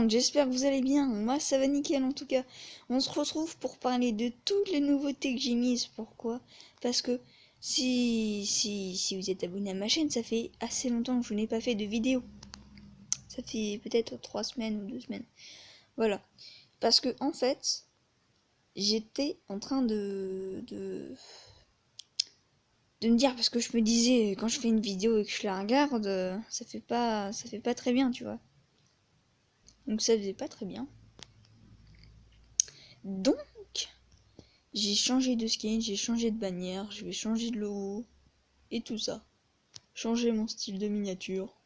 J'espère que vous allez bien, moi ça va nickel en tout cas. On se retrouve pour parler de toutes les nouveautés que j'ai mises. Pourquoi? Parce que si vous êtes abonné à ma chaîne, ça fait assez longtemps que je n'ai pas fait de vidéo. Ça fait peut-être 3 semaines ou 2 semaines. Voilà. Parce que en fait, j'étais en train de me dire, parce que je me disais, quand je fais une vidéo et que je la regarde, ça fait pas très bien, tu vois. Donc ça faisait pas très bien. Donc, j'ai changé de skin, j'ai changé de bannière, je vais changer de logo et tout ça. Changer mon style de miniature.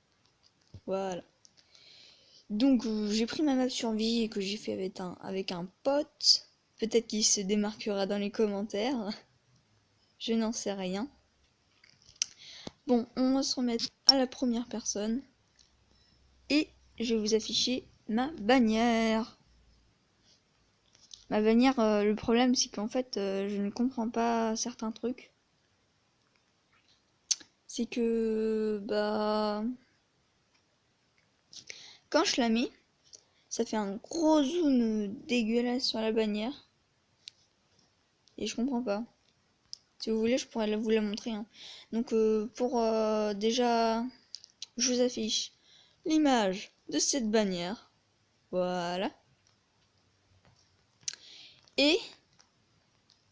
Voilà. Donc j'ai pris ma map survie et que j'ai fait avec un pote. Peut-être qu'il se démarquera dans les commentaires. Je n'en sais rien. Bon, on va se remettre à la première personne. Et je vais vous afficher ma bannière. Ma bannière, le problème c'est qu'en fait, je ne comprends pas certains trucs. C'est que, quand je la mets, ça fait un gros zoom dégueulasse sur la bannière. Et je comprends pas. Si vous voulez, je pourrais vous la montrer. Hein. Donc, déjà, je vous affiche l'image de cette bannière. Voilà. Et,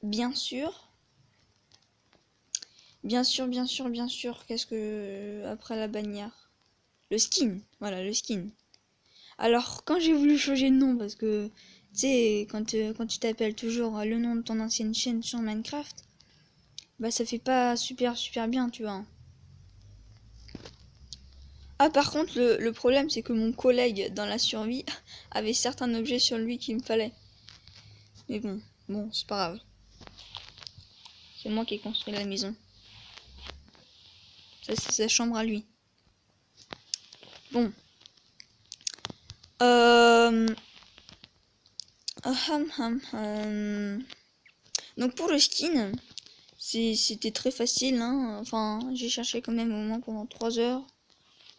bien sûr, qu'est-ce que après la bannière? Le skin. Voilà, le skin. Alors, quand j'ai voulu changer de nom, parce que, tu sais, quand tu t'appelles toujours le nom de ton ancienne chaîne sur Minecraft, bah ça fait pas super bien, tu vois. Ah, par contre, le problème, c'est que mon collègue dans la survie avait certains objets sur lui qu'il me fallait. Mais bon, c'est pas grave. C'est moi qui ai construit la maison. Ça, c'est sa chambre à lui. Bon. Donc pour le skin, c'était très facile, hein. Enfin, j'ai cherché quand même au moins pendant 3 heures,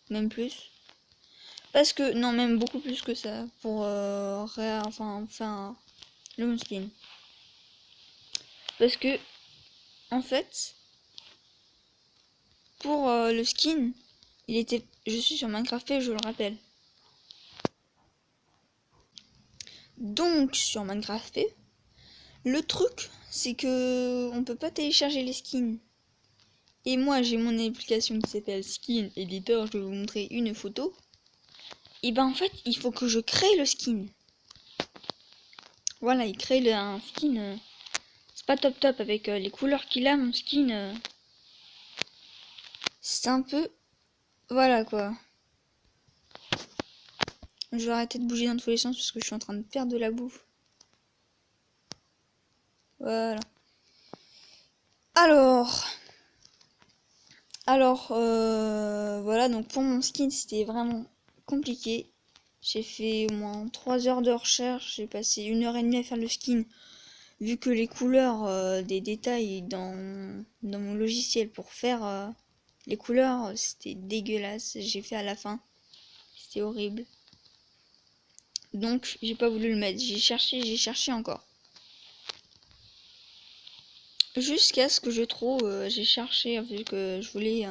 même plus. Parce que, non, même beaucoup plus que ça, pour enfin le skin. Parce que, en fait, pour le skin, je suis sur Minecraft, je le rappelle. Donc, sur Minecraft, le truc, c'est que on peut pas télécharger les skins. Et moi, j'ai mon application qui s'appelle Skin Editor, je vais vous montrer une photo. Et ben en fait, il faut que je crée le skin. Voilà, il crée un skin. C'est pas top avec les couleurs qu'il a, mon skin. C'est un peu... Voilà quoi. Je vais arrêter de bouger dans tous les sens parce que je suis en train de perdre de la bouffe. Voilà. Voilà, donc pour mon skin, c'était vraiment compliqué. J'ai fait au moins 3 heures de recherche, j'ai passé 1 heure et demie à faire le skin. Vu que les couleurs des détails dans mon logiciel pour faire les couleurs, c'était dégueulasse. J'ai fait à la fin. C'était horrible. Donc, j'ai pas voulu le mettre. J'ai cherché encore. Jusqu'à ce que je trouve, j'ai cherché, vu que je voulais...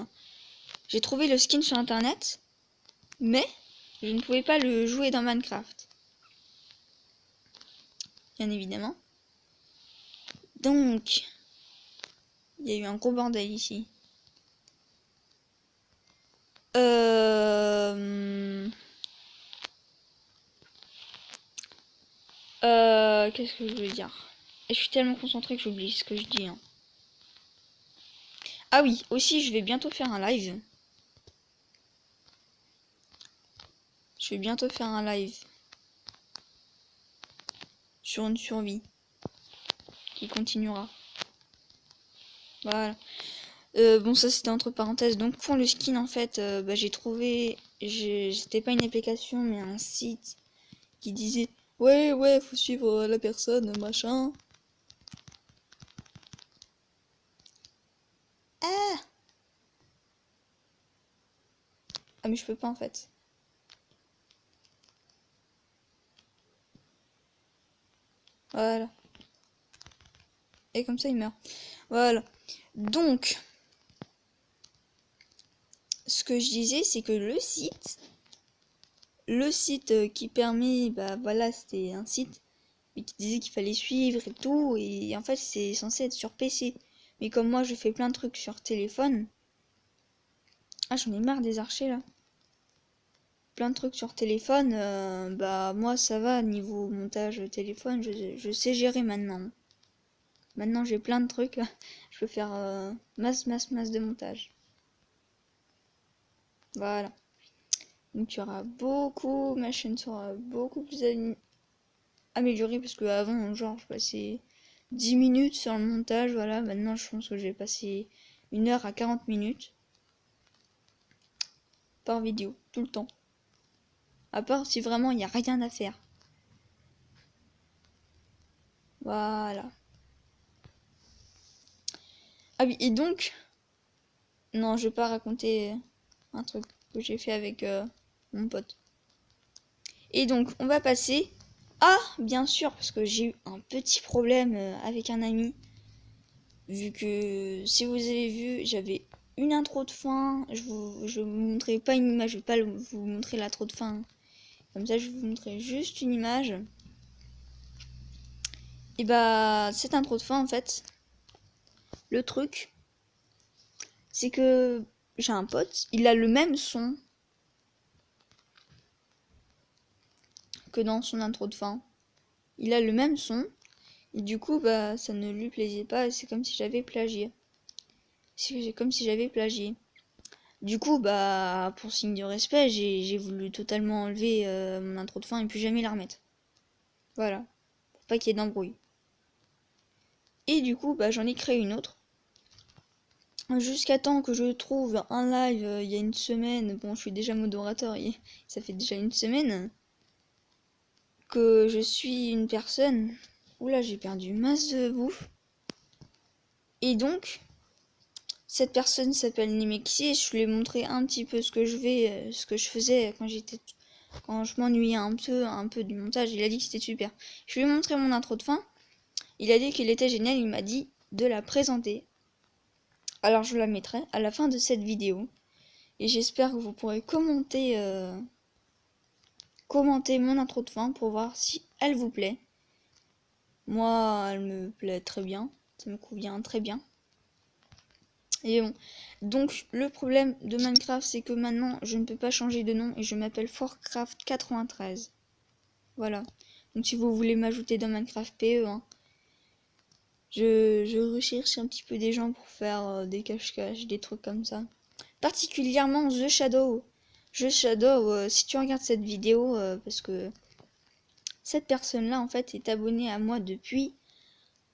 j'ai trouvé le skin sur internet, mais je ne pouvais pas le jouer dans Minecraft. Bien évidemment. Donc, il y a eu un gros bordel ici. Qu'est-ce que je veux dire? Et je suis tellement concentrée que j'oublie ce que je dis. Hein. Ah oui, aussi, je vais bientôt faire un live. Je vais bientôt faire un live sur une survie qui continuera. Voilà. Bon, ça c'était entre parenthèses. Donc pour le skin, en fait, bah, j'ai trouvé, c'était pas une application, mais un site qui disait ouais, faut suivre la personne, machin. Ah, ah mais je peux pas en fait. Voilà. Et comme ça il meurt. Voilà. Donc, ce que je disais, c'est que le site qui permet, bah voilà, c'était un site mais qui disait qu'il fallait suivre et tout, et en fait c'est censé être sur PC. Mais comme moi je fais plein de trucs sur téléphone, ah j'en ai marre des archers là. Plein de trucs sur téléphone, bah moi ça va niveau montage téléphone, je sais gérer maintenant. Maintenant j'ai plein de trucs, je peux faire masse de montage. Voilà. Donc il y aura beaucoup, ma chaîne sera beaucoup plus améliorée parce que avant genre je passais 10 minutes sur le montage, voilà, maintenant je pense que j'ai passé 1 heure à 40 minutes par vidéo, tout le temps. À part si vraiment il n'y a rien à faire. Voilà. Ah oui, et donc, non, je vais pas raconter un truc que j'ai fait avec mon pote. Et donc, on va passer à, bien sûr, parce que j'ai eu un petit problème avec un ami. Vu que, si vous avez vu, j'avais une intro de fin. Je vous montrerai pas une image, je vais pas vous montrer l'intro de fin. Comme ça, je vais vous montrer juste une image. Et bah, cette intro de fin, en fait, le truc, c'est que j'ai un pote, il a le même son que dans son intro de fin. Il a le même son, et du coup, bah, ça ne lui plaisait pas, et c'est comme si j'avais plagié. C'est comme si j'avais plagié. Du coup, bah, pour signe de respect, j'ai voulu totalement enlever mon intro de fin et plus jamais la remettre. Voilà, pour pas qu'il y ait d'embrouille. Et du coup, bah, j'en ai créé une autre. Jusqu'à temps que je trouve un live il y a une semaine, bon, je suis déjà modérateur, ça fait déjà une semaine que je suis une personne. Oula, j'ai perdu masse de bouffe. Et donc, cette personne s'appelle Nemexi et je lui ai montré un petit peu ce que je faisais quand je m'ennuyais un peu du montage. Il a dit que c'était super. Je lui ai montré mon intro de fin. Il a dit qu'il était génial. Il m'a dit de la présenter. Alors je la mettrai à la fin de cette vidéo. Et j'espère que vous pourrez commenter mon intro de fin pour voir si elle vous plaît. Moi, elle me plaît très bien. Ça me convient très bien. Et bon. Donc, le problème de Minecraft, c'est que maintenant, je ne peux pas changer de nom et je m'appelle Forcraft93. Voilà. Donc, si vous voulez m'ajouter dans Minecraft PE, hein, je recherche un petit peu des gens pour faire des cache-cache, des trucs comme ça. Particulièrement The Shadow. Si tu regardes cette vidéo, parce que cette personne-là, en fait, est abonnée à moi depuis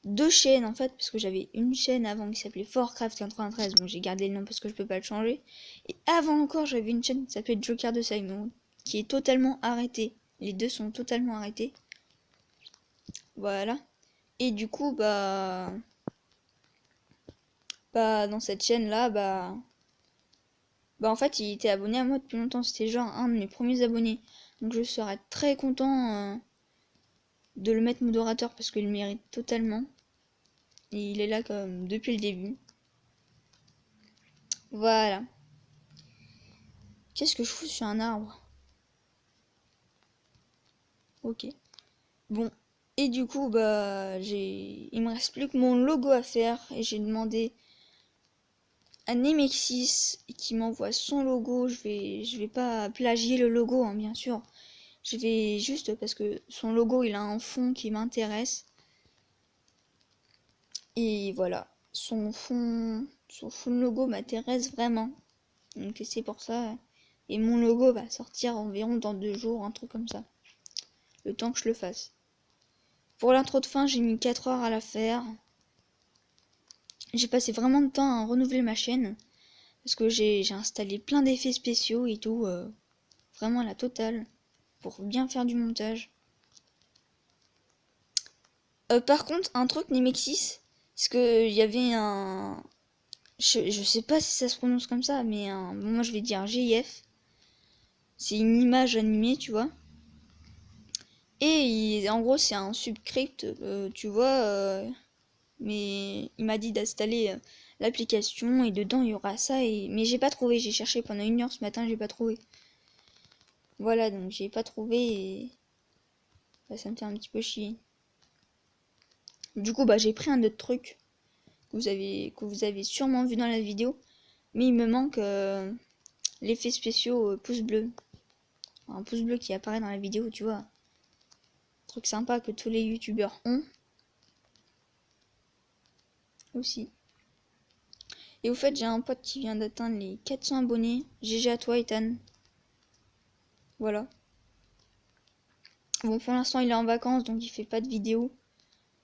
2 chaînes, en fait, parce que j'avais une chaîne avant qui s'appelait Forcraft93. Bon, j'ai gardé le nom parce que je peux pas le changer. Et avant encore, j'avais une chaîne qui s'appelait Joker de Simon, qui est totalement arrêtée. Les deux sont totalement arrêtés. Voilà. Et du coup, dans cette chaîne-là, en fait, il était abonné à moi depuis longtemps. C'était genre un de mes premiers abonnés. Donc je serais très content de le mettre modérateur parce qu'il le mérite totalement. Et il est là comme depuis le début. Voilà. Qu'est-ce que je fous sur un arbre? Ok. Bon. Et du coup, il me reste plus que mon logo à faire. Et j'ai demandé à Nemexis qui m'envoie son logo. Je vais pas plagier le logo, hein, bien sûr. Je vais juste parce que son logo, il a un fond qui m'intéresse. Et voilà. Son logo m'intéresse vraiment. Donc c'est pour ça. Et mon logo va sortir environ dans 2 jours, un truc comme ça. Le temps que je le fasse. Pour l'intro de fin, j'ai mis 4 heures à la faire. j'ai passé vraiment de temps à renouveler ma chaîne. Parce que j'ai installé plein d'effets spéciaux et tout. Vraiment la totale. Pour bien faire du montage. Par contre, un truc Nemexis. Parce que il y avait un... Je sais pas si ça se prononce comme ça, mais bon, moi je vais dire GIF. C'est une image animée, tu vois. Et en gros, c'est un subscript, tu vois. Mais il m'a dit d'installer l'application et dedans il y aura ça. Mais j'ai pas trouvé. J'ai cherché pendant 1 heure ce matin, j'ai pas trouvé. Voilà, donc j'ai pas trouvé et bah, ça me fait un petit peu chier. Du coup, bah j'ai pris un autre truc que vous avez sûrement vu dans la vidéo, mais il me manque l'effet spéciaux pouce bleu. Un pouce bleu qui apparaît dans la vidéo, tu vois. Truc sympa que tous les youtubeurs ont. Aussi. Et au fait, j'ai un pote qui vient d'atteindre les 400 abonnés. GG à toi, Ethan. Voilà. Bon, pour l'instant, il est en vacances, donc il fait pas de vidéo.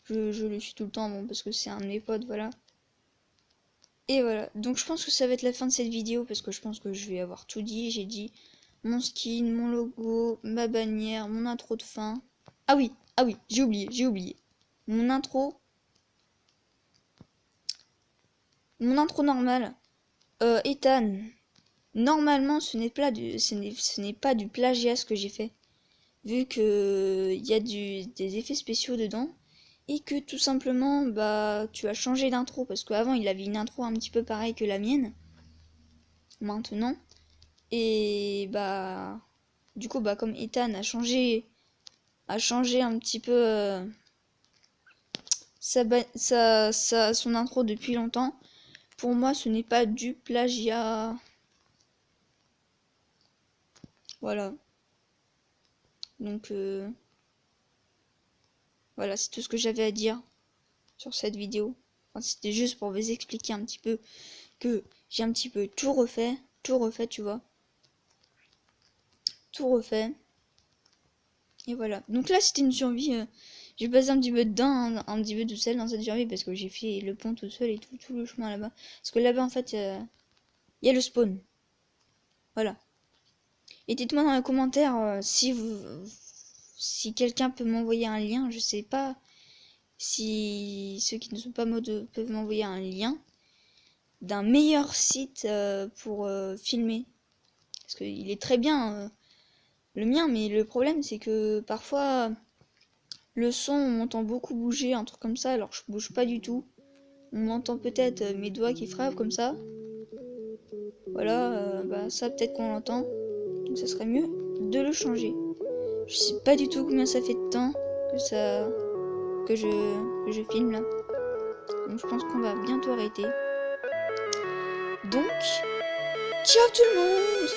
Je le suis tout le temps, bon, parce que c'est un de mes potes, voilà. Et voilà, donc je pense que ça va être la fin de cette vidéo, parce que je pense que je vais avoir tout dit. J'ai dit mon skin, mon logo, ma bannière, mon intro de fin. Ah oui, j'ai oublié. Mon intro normal. Ethan, normalement ce n'est pas du plagiat ce que j'ai fait. Vu que il y a des effets spéciaux dedans. Et que tout simplement, bah, tu as changé d'intro. Parce qu'avant, il avait une intro un petit peu pareille que la mienne. Maintenant. Et bah, du coup, bah, comme Ethan a changé un petit peu son intro depuis longtemps, pour moi, ce n'est pas du plagiat. Voilà. Donc, voilà, c'est tout ce que j'avais à dire sur cette vidéo. Enfin, c'était juste pour vous expliquer un petit peu que j'ai un petit peu tout refait, tu vois. Tout refait. Et voilà. Donc là, c'était une survie. J'ai passé un petit peu dedans, un petit peu tout seul dans cette survie parce que j'ai fait le pont tout seul et tout le chemin là-bas. Parce que là-bas, en fait, il y a le spawn. Voilà. Et dites-moi dans les commentaires si quelqu'un peut m'envoyer un lien. Je sais pas si ceux qui ne sont pas modes peuvent m'envoyer un lien d'un meilleur site pour filmer. Parce qu'il est très bien le mien, mais le problème c'est que parfois le son on m'entend beaucoup bouger, un truc comme ça, alors je bouge pas du tout. On m'entend peut-être mes doigts qui frappent comme ça. Voilà, bah ça peut-être qu'on l'entend. Donc ça serait mieux de le changer. Je sais pas du tout combien ça fait de temps que je filme là. Donc je pense qu'on va bientôt arrêter. Donc, ciao tout le monde!